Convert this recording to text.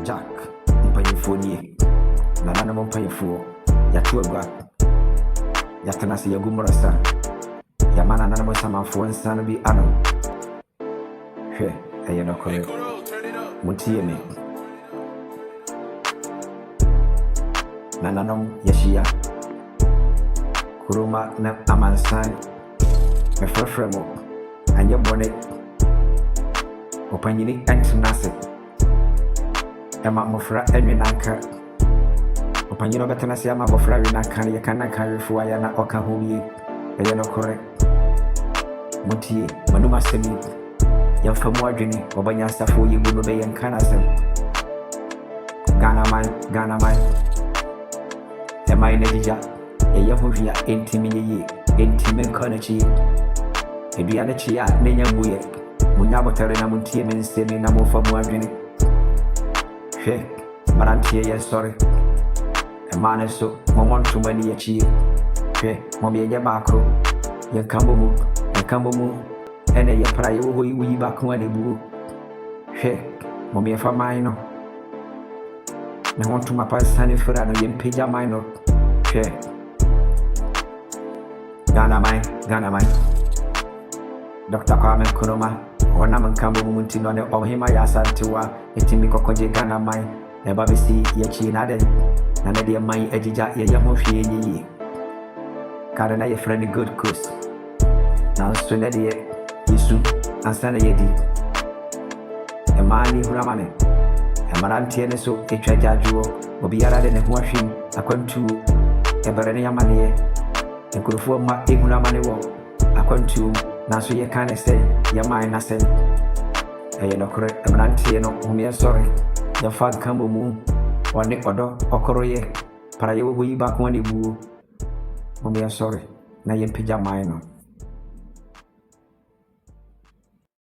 Jack, mpanyinfoni na nananom mpanyinfo yatu agwa yatena se yagumurasa yamana nananom samanfo nsan bi ano hwe eye no kore mutie me nananom yashia kuruma na amansan me frefremo anye bone opanyini antinase ema mofra enwenanka opanyino betena se ama mofra wenanka ye kanaka refuwa ya na oka howie eye no kore mutie manuma semi ya famu adwene obanya safo ye bu no be yankana sem Ghana man ema ine dija eye hohia entimi ye entimi konachi eduane chi ya nenya buye munya botare na muntie mensemi na mofamu adwene hwe marantie ye sorry emane so momonto mani yachi hwe mobiye baako ye kambo mu ene ye pra ye wo yi baako ane bu hwe mobiye fa mai no na wonto mapasane fura no ye mpija mai no hwe Ghana mai Dr. Kwame Nkrumah ona mankambo mumunti no ne ohima ya asantewa etimi kokoje Ghana mai e ba besi ye chi na de na ne de mai agija ye ye hofie yi kare na ye friend good coast na so ne de yisu ansana ye di e mani huramane e marantie ne so etwa jajuo obi yara de ne ho ahwim akwantu e bare ne yamane e kurufo ma ehuramane wo akwantu na so ye kan say ye mind na say eye no kore emrantie no umie sorry ye fa kambo mu woni odo okoro ye para ye wo yi ba ko ne buo umie sorry na ye pija mind no